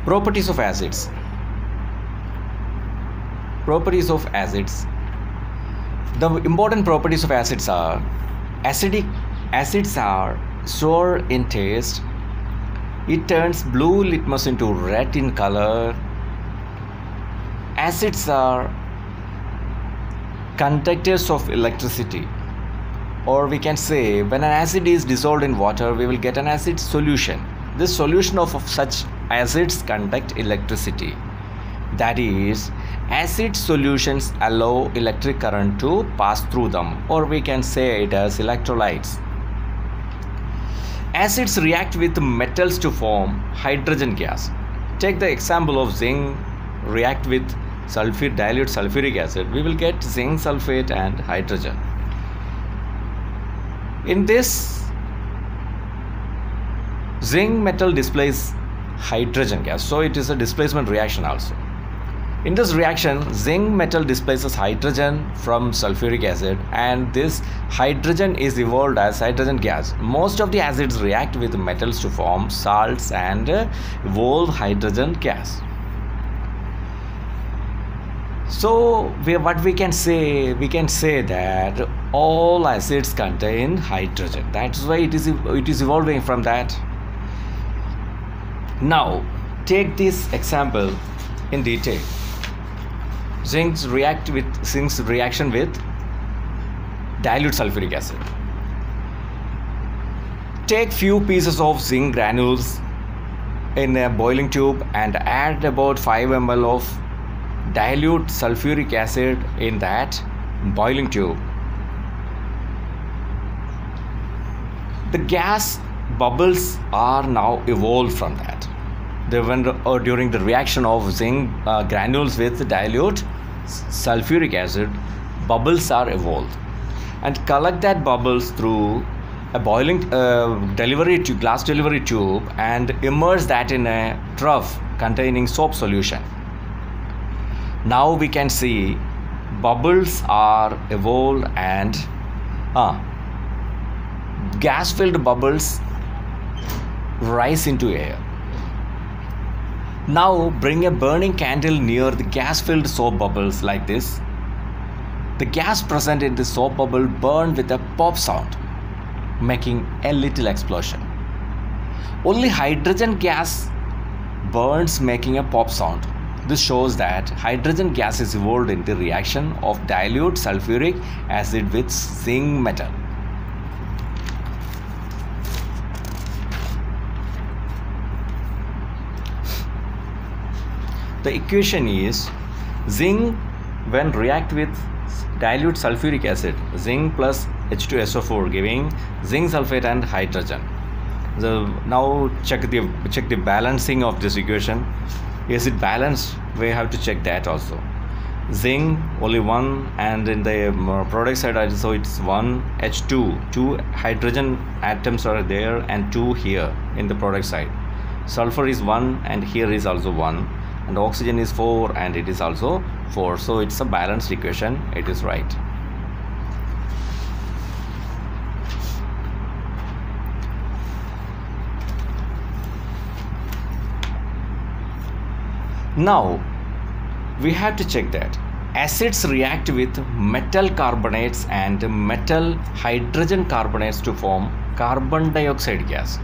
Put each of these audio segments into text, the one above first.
Properties of acids. Properties of acids. The important properties of acids are acidic. Acids are sour in taste. It turns blue litmus into red in color. Acids are conductors of electricity, or we can say when an acid is dissolved in water, we will get an acid solution. This solution of such acids conduct electricity. That is, acid solutions allow electric current to pass through them, or we can say it as electrolytes. Acids react with metals to form hydrogen gas. Take the example of zinc react with dilute sulfuric acid. We will get zinc sulfate and hydrogen. In this, zinc metal displays hydrogen gas, so it is a displacement reaction also. In this reaction, zinc metal displaces hydrogen from sulfuric acid, and this hydrogen is evolved as hydrogen gas. Most of the acids react with metals to form salts and evolve hydrogen gas. So what we can say that all acids contain hydrogen. That's why it is evolving from that. Now take this example in detail. Zinc's reaction with dilute sulfuric acid. Take few pieces of zinc granules in a boiling tube and add about 5 ml of dilute sulfuric acid in that boiling tube. The gas bubbles are now evolved from that. During the reaction of zinc granules with dilute sulfuric acid, bubbles are evolved, and collect that bubbles through a boiling glass delivery tube and immerse that in a trough containing soap solution. Now we can see bubbles are evolved and gas filled bubbles rise into air. Now bring a burning candle near the gas-filled soap bubbles like this. The gas present in the soap bubble burn with a pop sound, making a little explosion. Only hydrogen gas burns, making a pop sound. This shows that hydrogen gas is evolved in the reaction of dilute sulfuric acid with zinc metal. The equation is zinc when react with dilute sulfuric acid, zinc plus H2SO4 giving zinc sulfate and hydrogen. Now check the balancing of this equation. Is it balanced? We have to check that also. Zinc only 1, and in the product side also it's 1 H2, 2 hydrogen atoms are there and 2 here in the product side. Sulfur is 1 and here is also 1. And oxygen is 4 and it is also 4, so it's a balanced equation. It is right. Now we have to check that acids react with metal carbonates and metal hydrogen carbonates to form carbon dioxide gas.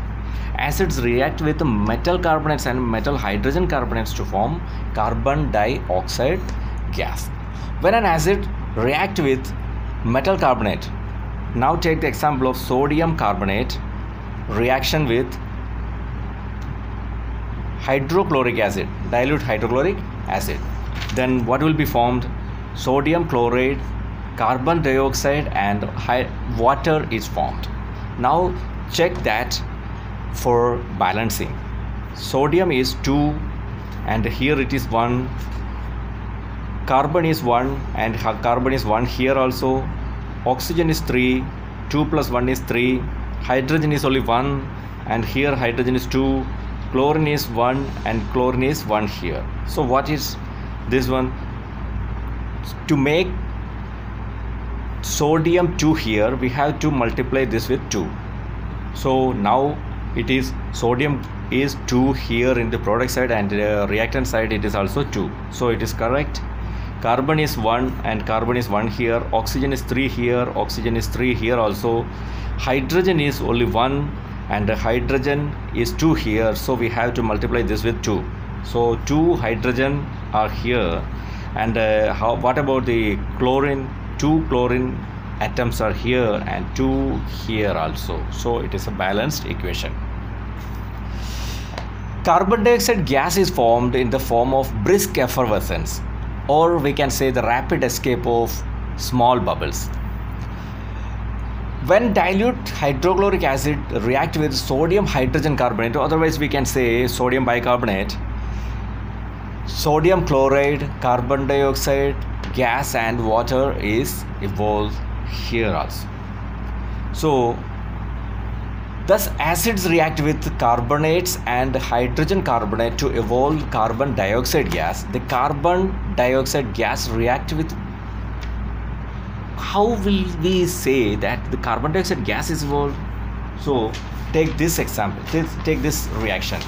Acids react with metal carbonates and metal hydrogen carbonates to form carbon dioxide gas. When an acid reacts with metal carbonate, now take the example of sodium carbonate reaction with hydrochloric acid, dilute hydrochloric acid. Then what will be formed? Sodium chloride, carbon dioxide and water is formed. Now check that for balancing. Sodium is 2 and here it is 1. Carbon is 1 and carbon is 1 here also. Oxygen is 3. 2 plus 1 is 3. Hydrogen is only 1 and here hydrogen is 2. Chlorine is 1 and chlorine is 1 here. So what is this one? To make sodium 2 here, we have to multiply this with 2. So now it is sodium is 2 here in the product side, and reactant side it is also 2. So it is correct. Carbon is 1 and carbon is 1 here. Oxygen is 3 here. Oxygen is 3 here also. Hydrogen is only 1 and the hydrogen is 2 here. So we have to multiply this with 2. So 2 hydrogen are here. And what about the chlorine? 2 chlorine atoms are here and 2 here also. So it is a balanced equation. Carbon dioxide gas is formed in the form of brisk effervescence, or we can say the rapid escape of small bubbles. When dilute hydrochloric acid react with sodium hydrogen carbonate, otherwise we can say sodium bicarbonate, sodium chloride, carbon dioxide gas and water is evolved here also. So thus acids react with carbonates and hydrogen carbonate to evolve carbon dioxide gas. The carbon dioxide gas react with, how will we say that the carbon dioxide gas is evolved? So take this example, take this reaction.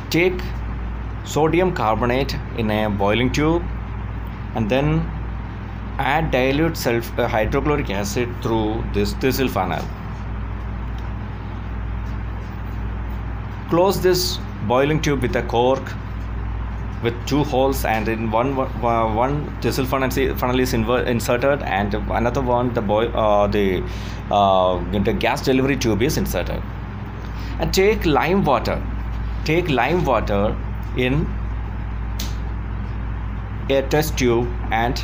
Take sodium carbonate in a boiling tube and then add dilute hydrochloric acid through this Thistle funnel. Close this boiling tube with a cork with 2 holes, and in one Thistle funnel is inserted, and another one the gas delivery tube is inserted. And take lime water in a test tube and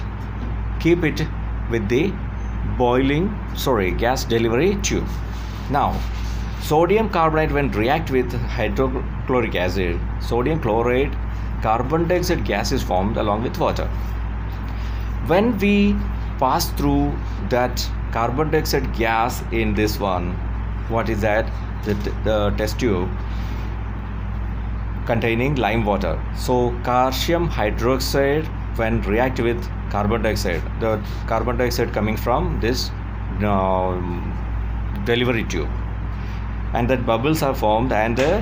keep it with the gas delivery tube. Now sodium carbonate when react with hydrochloric acid, sodium chloride, carbon dioxide gas is formed along with water. When we pass through that carbon dioxide gas in this one, what is that? The test tube containing lime water. So calcium hydroxide when react with carbon dioxide, the carbon dioxide coming from this delivery tube, and that bubbles are formed, and the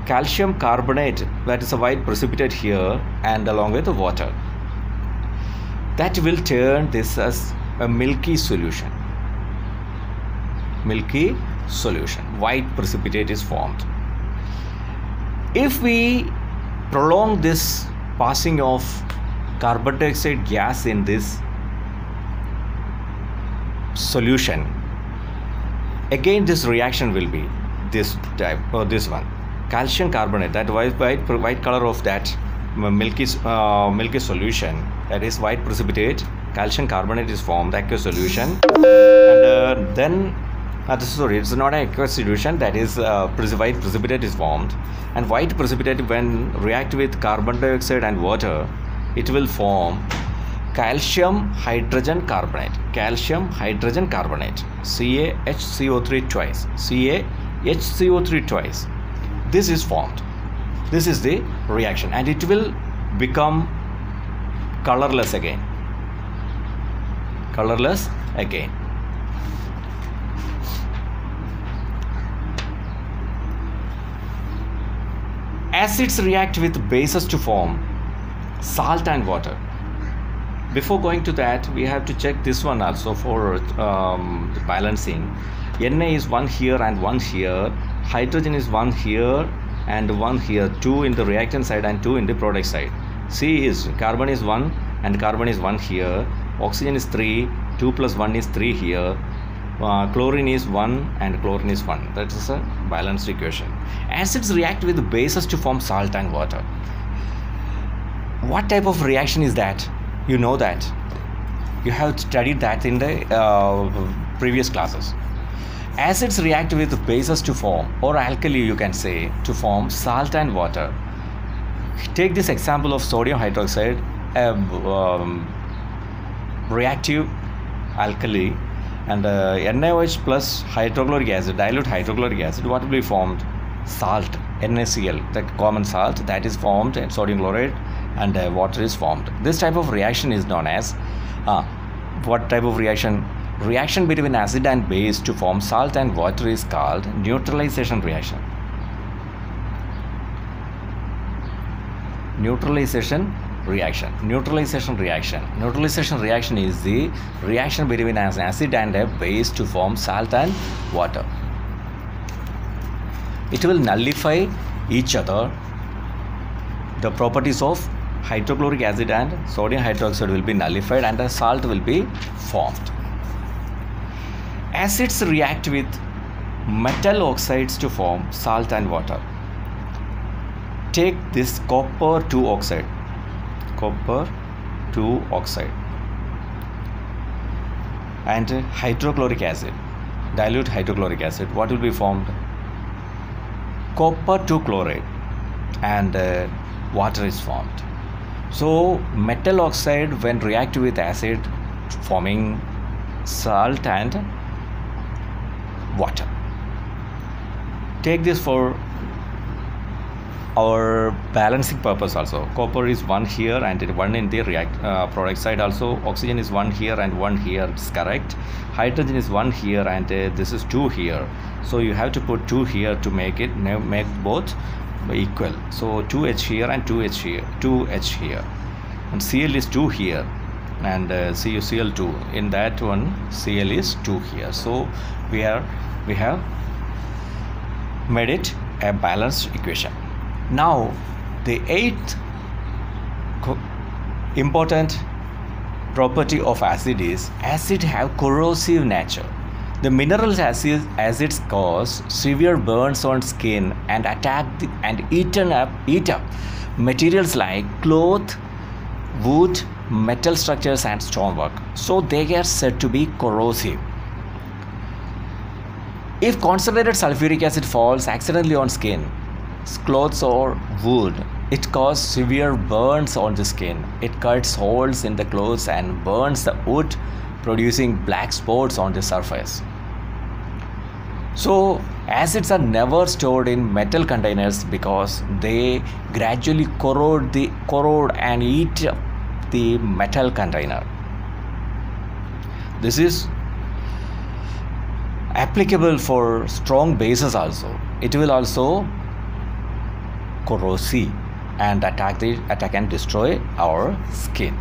calcium carbonate, that is a white precipitate here, and along with the water, that will turn this as a milky solution. White precipitate is formed. If we prolong this passing of carbon dioxide gas in this solution, again this reaction will be this type, or this one, calcium carbonate, that white color of that milky solution, that is white precipitate, calcium carbonate is formed, aqueous solution, and then it's not an aqueous solution, that is white precipitate is formed, and white precipitate when react with carbon dioxide and water, it will form calcium hydrogen carbonate, CaHCO3 twice, this is formed. This is the reaction, and it will become colorless again. Acids react with bases to form salt and water. Before going to that, we have to check this one also for balancing. Na is 1 here and 1 here. Hydrogen is 1 here and 1 here. 2 in the reactant side and 2 in the product side. C is carbon is 1 and carbon is 1 here. Oxygen is 3. 2 plus 1 is 3 here. Chlorine is 1 and chlorine is 1. That is a balanced equation. Acids react with bases to form salt and water. What type of reaction is that? You know that. You have studied that in the previous classes. Acids react with bases to form, or alkali you can say, to form salt and water. Take this example of sodium hydroxide, reactive alkali, and NaOH plus hydrochloric acid, dilute hydrochloric acid, what will be formed? Salt, NaCl, the common salt that is formed, and sodium chloride and water is formed. This type of reaction is known as what type of reaction? Reaction between acid and base to form salt and water is called neutralization reaction. Neutralization reaction. Neutralization reaction. Neutralization reaction is the reaction between an acid and a base to form salt and water. It will nullify each other. The properties of hydrochloric acid and sodium hydroxide will be nullified and a salt will be formed. Acids react with metal oxides to form salt and water. Take this copper 2 oxide, and hydrochloric acid, dilute hydrochloric acid. What will be formed? Copper 2 chloride and water is formed. So metal oxide when react with acid forming salt and water. Take this for our balancing purpose also. Copper is 1 here and 1 in the product side also. Oxygen is 1 here and 1 here, it's correct. Hydrogen is 1 here and this is 2 here. So you have to put 2 here to make both equal. So 2H here and 2H here, 2H here, and Cl is 2 here and Cl2. In that one Cl is 2 here. So we have made it a balanced equation. Now the 8th important property of acid is acid have corrosive nature. The mineral acids cause severe burns on skin and eat up materials like cloth, wood, metal structures and stonework. So they are said to be corrosive. If concentrated sulfuric acid falls accidentally on skin, clothes or wood, it causes severe burns on the skin. It cuts holes in the clothes and burns the wood, producing black spots on the surface. So acids are never stored in metal containers because they gradually corrode and eat the metal container. This is applicable for strong bases also. It will also corrosive and attack and destroy our skin.